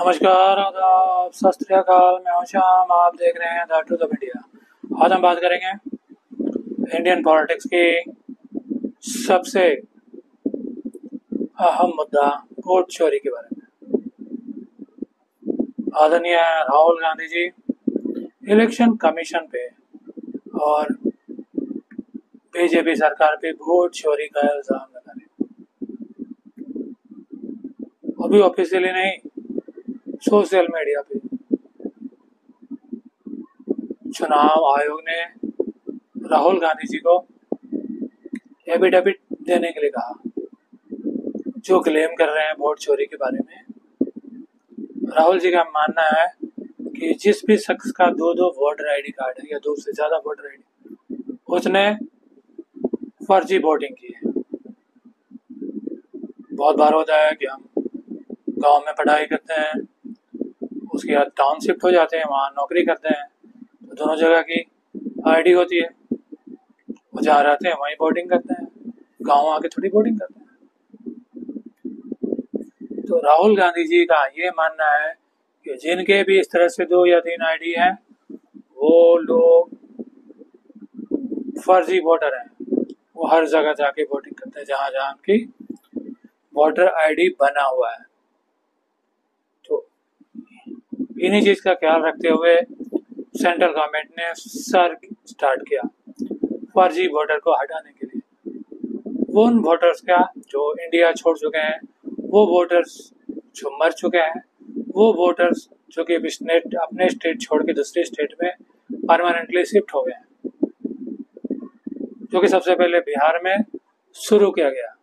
नमस्कार, आदाब, सत श्री अकाल। मैं हूं श्याम। आप देख रहे हैं द ट्रूथ ऑफ इंडिया। आज हम बात करेंगे इंडियन पॉलिटिक्स की सबसे अहम मुद्दा वोट चोरी के बारे में। आदरणीय राहुल गांधी जी इलेक्शन कमीशन पे और बीजेपी सरकार पे वोट चोरी का इल्जाम लगा रहे। अभी ऑफिशियली नहीं, सोशल मीडिया पे चुनाव आयोग ने राहुल गांधी जी को एफिडेविट देने के लिए कहा, जो क्लेम कर रहे हैं वोट चोरी के बारे में। राहुल जी का मानना है कि जिस भी शख्स का दो वोटर आईडी कार्ड है या दो से ज्यादा वोटर आईडी, उसने फर्जी वोटिंग की है। बहुत बार होता है कि हम गांव में पढ़ाई करते हैं, उसके बाद टाउन शिफ्ट हो जाते हैं, वहाँ नौकरी करते हैं, तो दोनों जगह की आईडी होती है। वो जहाँ रहते हैं वहीं वोटिंग करते हैं, गाँव आके थोड़ी वोटिंग करते हैं। तो राहुल गांधी जी का ये मानना है कि जिनके भी इस तरह से 2 या 3 आईडी हैं, वो लोग फर्जी वोटर हैं। वो हर जगह जाके वोटिंग करते हैं जहाँ जहाँ उनकी वोटर आईडी बना हुआ है। तो इन्हीं चीज का ख्याल रखते हुए सेंट्रल गवर्नमेंट ने सर्च स्टार्ट किया फर्जी वोटर को हटाने के लिए। वो उन वोटर्स का जो इंडिया छोड़ चुके हैं, वो वोटर्स जो मर चुके हैं, वो वोटर्स जो कि अपने स्टेट छोड़ के दूसरे स्टेट में परमानेंटली शिफ्ट हो गए हैं, जो कि सबसे पहले बिहार में शुरू किया गया।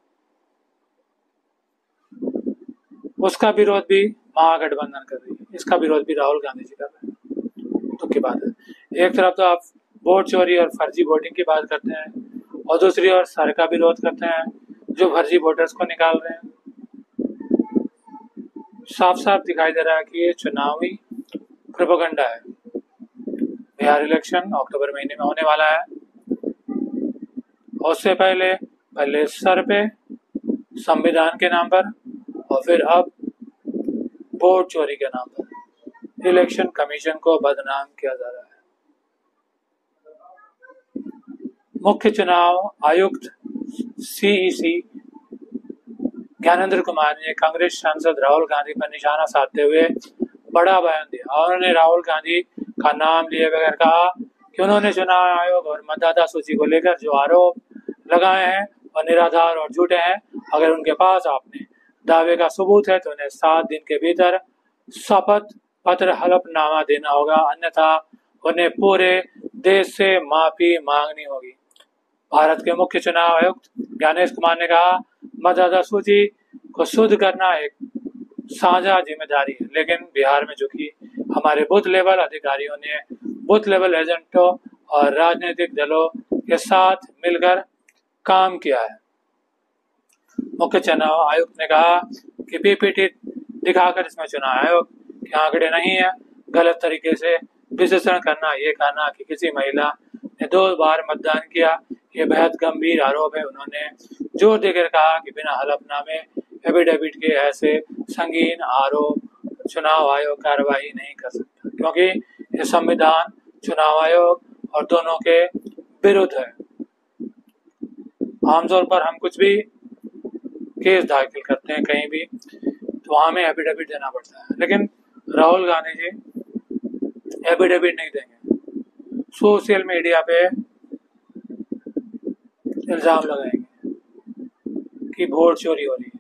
उसका विरोध भी महागठबंधन कर रही है, इसका विरोध भी राहुल गांधी जी कर रहे हैं। दुख की बात है, एक तरफ तो आप वोट चोरी और फर्जी वोटिंग की बात करते हैं और दूसरी ओर सर का विरोध करते हैं जो फर्जी वोटर्स को निकाल रहे हैं। साफ साफ दिखाई दे रहा है कि ये चुनावी प्रोपेगेंडा है। बिहार इलेक्शन अक्टूबर महीने में होने वाला है, और उससे पहले सर पे संविधान के नाम पर और फिर अब वोट चोरी के नाम पर इलेक्शन कमीशन को बदनाम किया जा रहा है। मुख्य चुनाव आयुक्त सीईसी ज्ञानेंद्र कुमार ने कांग्रेस सांसद राहुल गांधी पर निशाना साधते हुए बड़ा बयान दिया, और उन्होंने राहुल गांधी का नाम लिए बगैर कहा कि उन्होंने चुनाव आयोग और मतदाता सूची को लेकर जो आरोप लगाए हैं और निराधार और झूठे हैं। अगर उनके पास अपने दावे का सबूत है तो उन्हें 7 दिन के भीतर शपथ पत्र हलफनामा देना होगा, अन्यथा उन्हें पूरे देश से माफी मांगनी होगी। भारत के मुख्य चुनाव आयुक्त ज्ञानेश कुमार ने कहा, मतदाता सूची को शुद्ध करना एक साझा जिम्मेदारी है, लेकिन बिहार में जो कि हमारे बूथ लेवल अधिकारियों ने बूथ लेवल एजेंटों और राजनीतिक दलों के साथ मिलकर काम किया है। मुख्य चुनाव आयुक्त ने कहा कि पीपीटी दिखाकर इसमें चुनाव आयोग के आंकड़े नहीं है, गलत तरीके से विश्लेषण करना, ये कहना कि किसी महिला ने 2 बार मतदान किया, ये बेहद गंभीर आरोप है। उन्होंने जोर देकर कहा कि बिना हलफनामे एफिडेविट के ऐसे संगीन आरोप चुनाव आयोग कार्रवाई नहीं कर सकता, क्योंकि ये संविधान, चुनाव आयोग और दोनों के विरुद्ध है। आमतौर पर हम कुछ भी केस दाखिल करते हैं कहीं भी, तो वहां हमें एफिडेविट देना पड़ता है, लेकिन राहुल गांधी जी एफिडेविट नहीं देंगे, सोशल मीडिया पे इल्जाम लगाएंगे कि वोट चोरी हो रही है।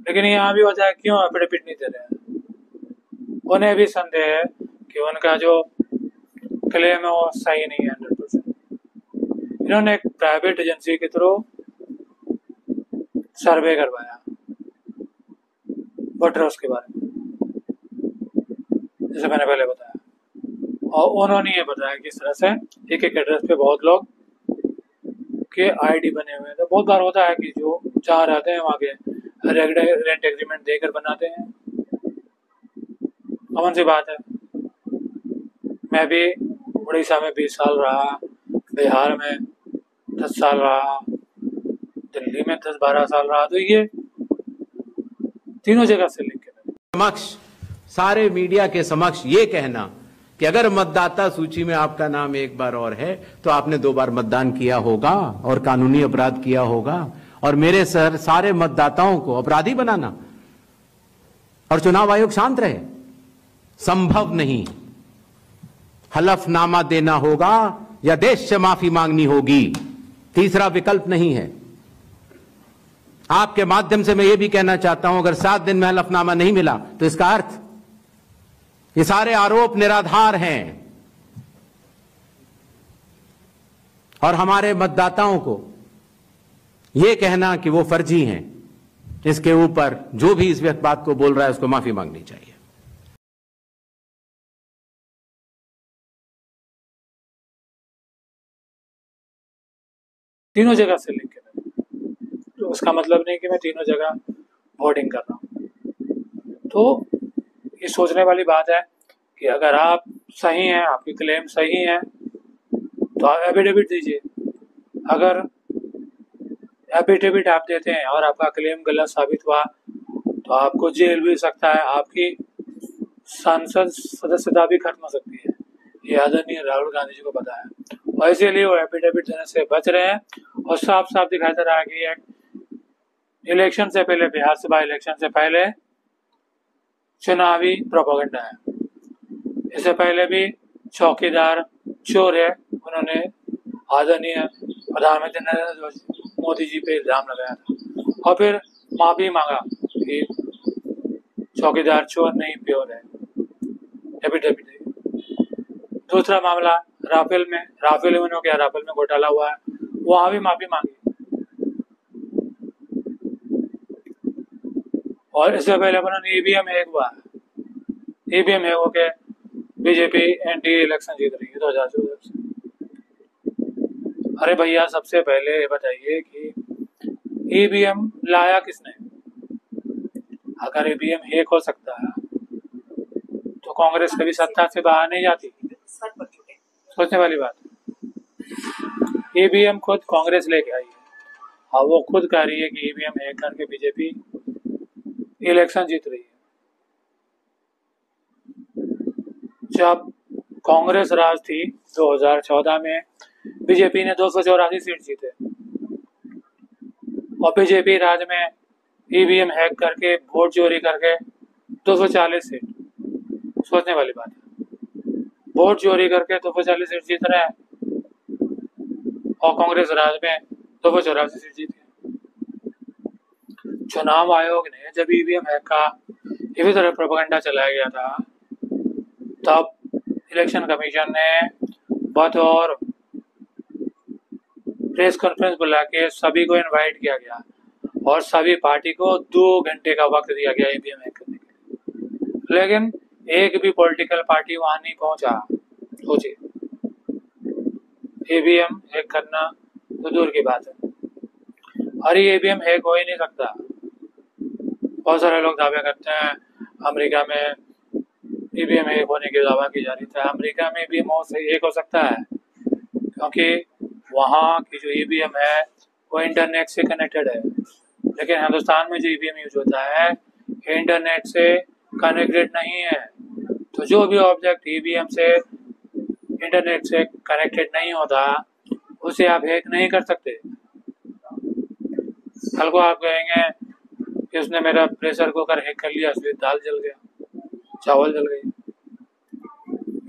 लेकिन यहाँ भी होता है, क्यों एफिडेविट नहीं दे रहे हैं? उन्हें भी संदेह है कि उनका जो क्लेम है वो सही नहीं है 100%। इन्होंने एक प्राइवेट एजेंसी के थ्रू सर्वे करवाया वोटर्स के बारे में, जैसे मैंने पहले बताया, और उन्होंने ये बताया कि इस तरह से एक एड्रेस पे बहुत लोग के आईडी बने हुए हैं। तो बहुत बार होता है कि जो जहाँ रहते हैं वहाँ के रेंट एग्रीमेंट देकर बनाते हैं, कौन सी बात है। मैं भी उड़ीसा में 20 साल रहा, बिहार में 10 साल रहा, दिल्ली में 10-12 साल रहा, तो ये तीनों जगह से लिख के समक्ष, सारे मीडिया के समक्ष ये कहना कि अगर मतदाता सूची में आपका नाम एक बार और है तो आपने 2 बार मतदान किया होगा और कानूनी अपराध किया होगा, और मेरे सर सारे मतदाताओं को अपराधी बनाना और चुनाव आयोग शांत रहे, संभव नहीं। हलफनामा देना होगा या देश से माफी मांगनी होगी, तीसरा विकल्प नहीं है। आपके माध्यम से मैं यह भी कहना चाहता हूं, अगर 7 दिन में हलफनामा नहीं मिला तो इसका अर्थ ये सारे आरोप निराधार हैं और हमारे मतदाताओं को यह कहना कि वो फर्जी हैं, इसके ऊपर जो भी इस बात को बोल रहा है उसको माफी मांगनी चाहिए। तीनों जगह से लिख के तो उसका मतलब नहीं कि मैं तीनों जगह वोटिंग कर रहा हूँ। तो ये सोचने वाली बात है कि अगर आप सही हैं, आपकी क्लेम सही है तो आप एफिडेविट दीजिए। अगर एफिडेविट आप देते हैं और आपका क्लेम गलत साबित हुआ तो आपको जेल भी सकता है, आपकी सांसद सदस्यता भी खत्म हो सकती है। ये आदरणीय राहुल गांधी जी को पता है और इसीलिए वो एफिडेविट देने से बच रहे हैं। और साफ साफ दिखाई दे रहा है कि इलेक्शन से पहले, बिहार सभा इलेक्शन से पहले चुनावी प्रोपेगेंडा है। इससे पहले भी चौकीदार चोर है, उन्होंने आदरणीय प्रधानमंत्री नरेंद्र मोदी जी पे इल्जाम लगाया था और फिर माफी मांगा कि चौकीदार चोर नहीं, प्योर है, एफिडेविट। दूसरा मामला राफेल में उन्होंने क्या, राफेल में घोटाला हुआ है, वहां भी माफी मांगी। और इससे पहले उन्होंने ईवीएम हैक हुआ है, ईवीएम हैक होके बीजेपी एनडीए इलेक्शन जीत रही है 2014 से। अरे भैया, सबसे पहले ये बताइए कि ईवीएम लाया किसने? अगर ईवीएम हैक हो सकता है तो कांग्रेस कभी सत्ता से बाहर नहीं जाती। सोचने वाली बात है। ईवीएम खुद कांग्रेस लेके आई है और वो खुद कह रही है कि ईवीएम हैक करके बीजेपी इलेक्शन जीत रही है। जब कांग्रेस राज थी 2014 में, बीजेपी ने 284 सीट जीते और बीजेपी राज में ईवीएम हैक करके, वोट चोरी करके 240 सीट। सोचने वाली बात है। वोट चोरी करके 240 सीट जीत रहे हैं और कांग्रेस राज में 284 सीट जीती। चुनाव आयोग ने जब ईवीएम हैक का इसी तरह प्रोपेगेंडा चलाया गया था, तब इलेक्शन कमीशन ने बतौर प्रेस कॉन्फ्रेंस बुला के सभी को इनवाइट किया गया और सभी पार्टी को 2 घंटे का वक्त दिया गया ईवीएम हैक करने के लिए। लेकिन एक भी पॉलिटिकल पार्टी वहां नहीं पहुंचा। सोचिए, ईवीएम हैक करना तो दूर की बात है। अरे ईवीएम हैक हो ही नहीं सकता। बहुत सारे लोग दावे करते हैं अमेरिका में ईवीएम हैक होने की दावा की जा रही थी। अमेरिका में ईवीएम हैक हो सकता है क्योंकि वहाँ की जो ईवीएम है वो इंटरनेट से कनेक्टेड है, लेकिन हिंदुस्तान में जो ईवीएम यूज होता है इंटरनेट से कनेक्टेड नहीं है। तो जो भी ऑब्जेक्ट ईवीएम से, इंटरनेट से कनेक्टेड नहीं होता, उसे आप हैक नहीं कर सकते। कल को आप कहेंगे कि उसने मेरा प्रेशर कुकर हैक कर लिया, इसलिए दाल जल गया, चावल जल गई,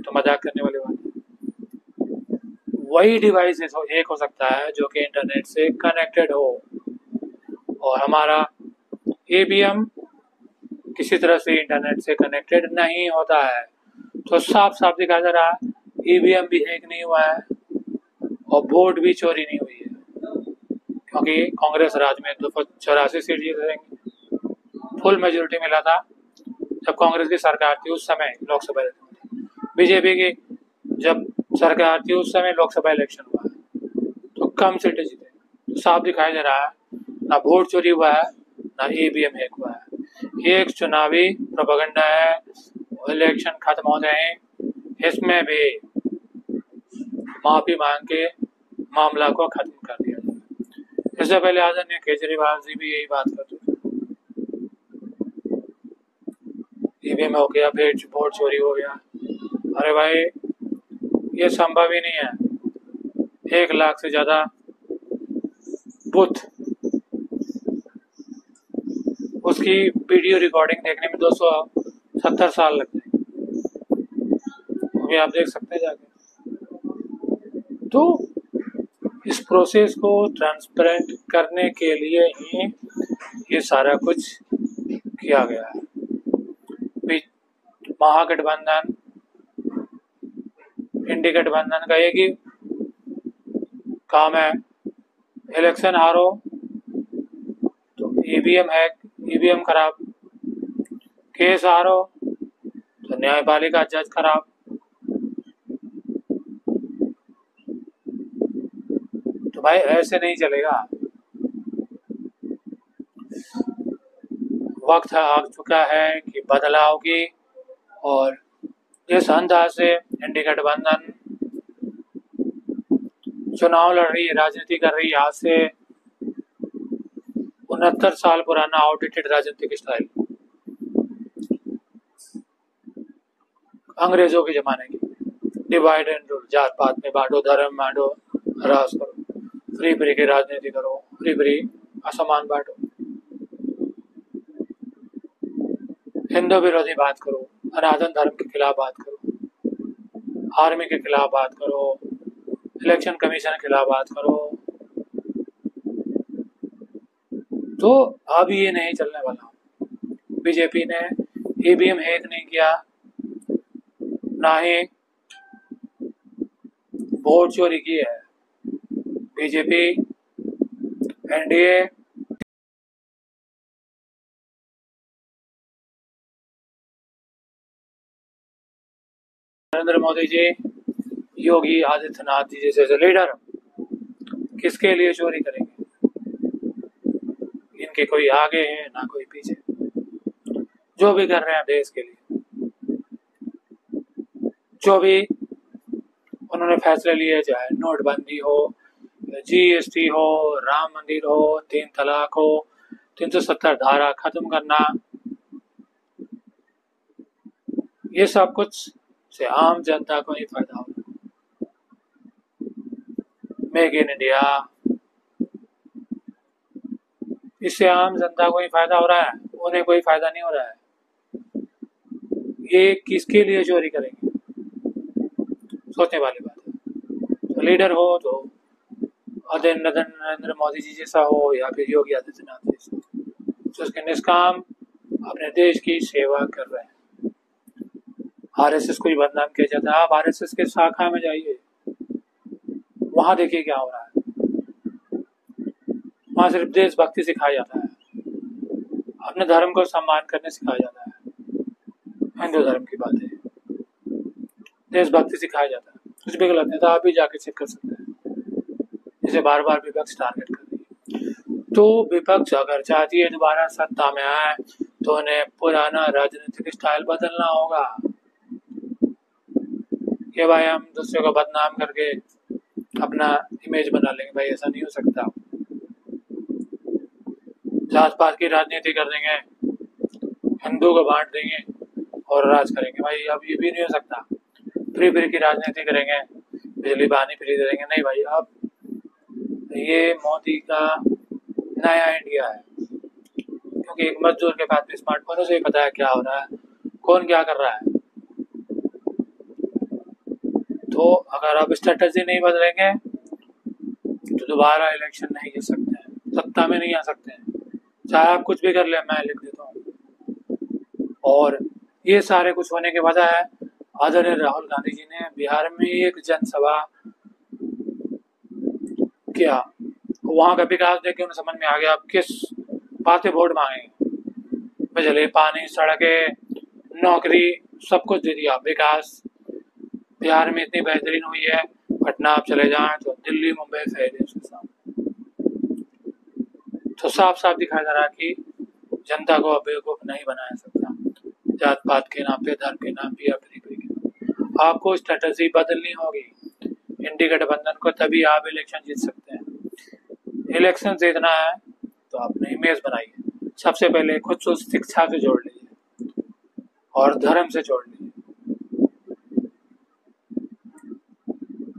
तो मजाक करने वाली बात है। वही डिवाइस एक हो सकता है जो कि इंटरनेट से कनेक्टेड हो और हमारा ईवीएम किसी तरह से इंटरनेट से कनेक्टेड नहीं होता है। तो साफ साफ दिखा जा रहा है ईवीएम भी हैक नहीं हुआ है और वोट भी चोरी नहीं हुई है, क्योंकि कांग्रेस राज में 284 सीट जीत रहेंगे। फुल मेजोरिटी मिला था जब कांग्रेस की सरकार थी, उस समय लोकसभा इलेक्शन। बीजेपी की जब सरकार थी उस समय लोकसभा इलेक्शन हुआ है तो कम सीटें जीते। तो साफ दिखाई दे रहा है ना वोट चोरी हुआ है ना ईवीएम हैक हुआ है। ये एक चुनावी प्रोपेगेंडा है। इलेक्शन खत्म हो जाए, इसमें भी माफी मांग के मामला को खत्म कर दिया जाए। इससे पहले आदरणीय केजरीवाल जी भी यही बात करते थे। ईवीएम हो गया, फिर वोट चोरी हो गया। अरे भाई ये संभव ही नहीं है। 1 लाख से ज्यादा बूथ, उसकी वीडियो रिकॉर्डिंग देखने में 270 साल लग जाएंगे। अभी आप देख सकते हैं जाके। तो इस प्रोसेस को ट्रांसपेरेंट करने के लिए ही ये सारा कुछ किया गया है। महागठबंधन, इंडी गठबंधन का एक ही काम है, इलेक्शन हारो तो ईवीएम हैक, ईवीएम खराब, केस हारो तो न्यायपालिका जज खराब। तो भाई ऐसे नहीं चलेगा। वक्त आ चुका है कि बदलाव की, और जिस अंदाज से इंडी गठबंधन चुनाव लड़ रही है, राजनीति कर रही है, आज से 69 साल पुराना आउटडेटेड राजनीतिक स्टाइल, अंग्रेजों के जमाने की, डिवाइड एंड रूल, जात पात में बांटो, धर्म बांटो, राज करो, फ्री फ्री की राजनीति करो, फ्री फ्री असमान बांटो, हिंदू विरोधी बात करो, सनातन धर्म के खिलाफ बात करो, आर्मी के खिलाफ बात करो, इलेक्शन कमीशन के खिलाफ बात करो। तो अब ये नहीं चलने वाला। बीजेपी ने ईवीएम हैक नहीं किया, ना ही वोट चोरी की है। बीजेपी, एनडीए नरेंद्र मोदी जी, योगी आदित्यनाथ जी जैसे लीडर किसके लिए चोरी करेंगे? इनके कोई आगे है ना कोई पीछे। जो भी कर रहे हैं देश के लिए, जो भी उन्होंने फैसले लिए, चाहे नोटबंदी हो, जीएसटी हो, राम मंदिर हो, 3 तलाक हो, 370 धारा खत्म करना, ये सब कुछ से आम जनता को ही फायदा होगा। मेक इन इंडिया, इससे आम जनता को ही फायदा हो रहा है, उन्हें कोई फायदा नहीं हो रहा है। ये किसके लिए चोरी करेंगे? सोचने वाली बात है। तो लीडर हो तो नरेंद्र मोदी जी जैसा हो, या फिर योगी आदित्यनाथ जैसा, जो उसके निष्काम अपने देश की सेवा कर रहे हैं। आरएसएस को ही बदनाम किया जाता है। आप आरएसएस के शाखा में जाइए, वहां देखिए क्या हो रहा है। वहां सिर्फ देशभक्ति सिखाया जाता है, अपने धर्म को सम्मान करने सिखाया जाता है। हिंदू धर्म की बात है, देशभक्ति सिखाया जाता है। कुछ भी गलत नहीं था, आप भी जाके चेक कर सकते हैं। इसे बार बार विपक्ष टारगेट कर रही है। तो विपक्ष अगर चाहती है दोबारा सत्ता में आए, तो उन्हें पुराना राजनीतिक स्टाइल बदलना होगा कि भाई हम दूसरे को बदनाम करके अपना इमेज बना लेंगे। भाई ऐसा नहीं हो सकता। जात पात की राजनीति कर देंगे, हिंदू को बांट देंगे और राज करेंगे। भाई अब ये भी नहीं हो सकता। फ्री फ्री की राजनीति करेंगे, बिजली पानी फ्री दे देंगे। नहीं भाई, अब ये मोदी का नया इंडिया है, क्योंकि एक मजदूर के पास भी स्मार्टफोन से ही पता है क्या हो रहा है, कौन क्या कर रहा है। तो अगर आप स्ट्रेटजी नहीं बदलेंगे तो दोबारा इलेक्शन नहीं जीत सकते हैं, सत्ता में नहीं आ सकते हैं। चाहे आप कुछ भी कर ले, मैं लिख देता हूँ। और ये सारे कुछ होने के वजह है, आदरणीय राहुल गांधी जी ने बिहार में एक जनसभा किया। वहां का विकास देख के उन्हें समझ में आ गया अब किस बातें वोट मांगेंगे। बिजली, पानी, सड़कें, नौकरी, सब कुछ दे दिया। विकास बिहार में इतनी बेहतरीन हुई है, पटना आप चले जाएं तो दिल्ली, मुंबई फेल है उसके साथ। तो साफ साफ दिखाई दे रहा है कि जनता को बेवकूफ नहीं बनाया सकता, जात पात के नाम पे, धर्म के नाम पे या फ्री फ्री के नाम पे। आपको स्ट्रेटजी बदलनी होगी इंडी गठबंधन को, तभी आप इलेक्शन जीत सकते हैं। इलेक्शन जीतना है तो अपनी इमेज बनाइए। सबसे पहले खुद को शिक्षा से जोड़ लीजिए। और धर्म से जोड़ लीजिए,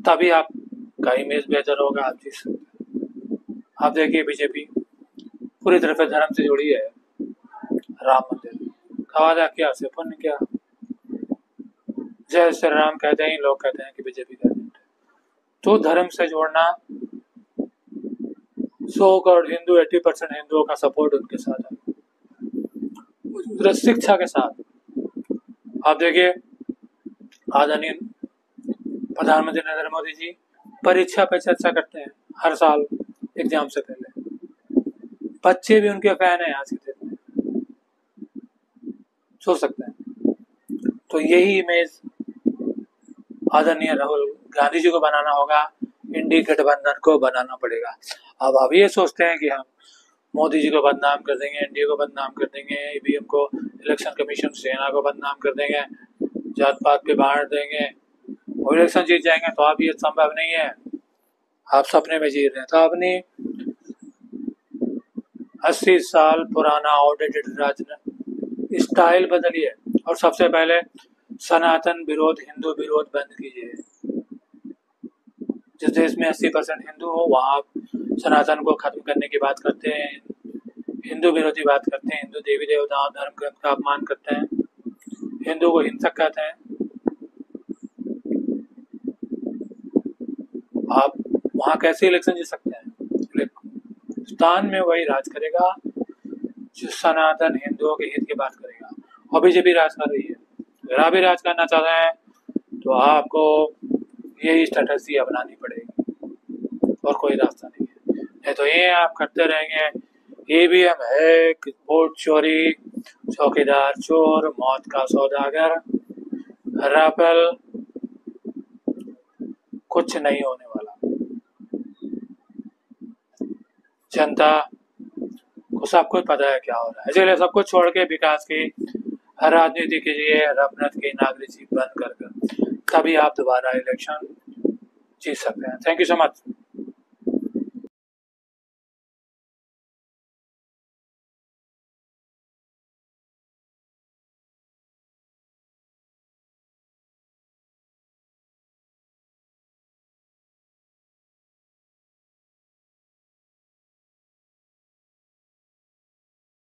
तभी आपका इमेज बेहतर होगा, आप जीत सकते हैं। आप देखिए बीजेपी पूरी तरह से धर्म से जुड़ी है। राम मंदिर का वादा किया, से पुण्य किया। जय श्री राम कहते हैं, लोग कहते हैं कि बीजेपी का एजेंट है। तो धर्म से जोड़ना, 100 करोड़ हिंदू, 80% हिंदुओं का सपोर्ट उनके साथ है। शिक्षा के साथ आप देखिए, आदरणीय प्रधानमंत्री नरेंद्र मोदी जी परीक्षा पे चर्चा करते हैं हर साल एग्जाम से पहले। बच्चे भी उनके फैन हैं आज के दिन में, सोच सकते हैं। तो यही इमेज आदरणीय राहुल गांधी जी को बनाना होगा, इंडी गठबंधन को बनाना पड़ेगा। अब आप ये सोचते हैं कि हम मोदी जी को बदनाम कर देंगे, एनडीए को बदनाम कर देंगे, ईवीएम को, इलेक्शन कमीशन, सेना को बदनाम कर देंगे, जात पात पे बांट देंगे और इलेक्शन जीत जाएंगे, तो आप ये संभव नहीं है। आप सपने में जी रहे हैं। तो अपनी 80 साल पुराना आउटडेटेड राजनीति स्टाइल बदलिए और सबसे पहले सनातन विरोध, हिंदू विरोध बंद कीजिए। जिस देश में 80% हिंदू हो, वहाँ सनातन को खत्म करने की बात करते हैं, हिंदू विरोधी बात करते हैं, हिंदू देवी देवताओं, धर्म ग्रंथ का अपमान करते हैं, हिंदू को हिंसक कहते हैं। आप वहाँ कैसे इलेक्शन जीत सकते हैं? हिंदुस्तान में वही राज करेगा जो सनातन हिंदुओं के हित की बात करेगा, और बीजेपी राज कर रही है। अगर आप भी राज करना चाहते हैं तो आपको यही स्ट्रेटजी अपनानी पड़ेगी और कोई रास्ता नहीं है। नहीं तो ये आप करते रहेंगे, ईवीएम है, वोट चोरी, चौकीदार चोर, मौत का सौदागर, राफेल, कुछ नहीं होने वाला। जनता को सब कुछ पता है क्या हो रहा है, इसलिए सब कुछ छोड़ के विकास की राजनीति कीजिए, रफनत की नागरिक बंद कर, तभी आप दोबारा इलेक्शन जीत सकते हैं। Thank you so much.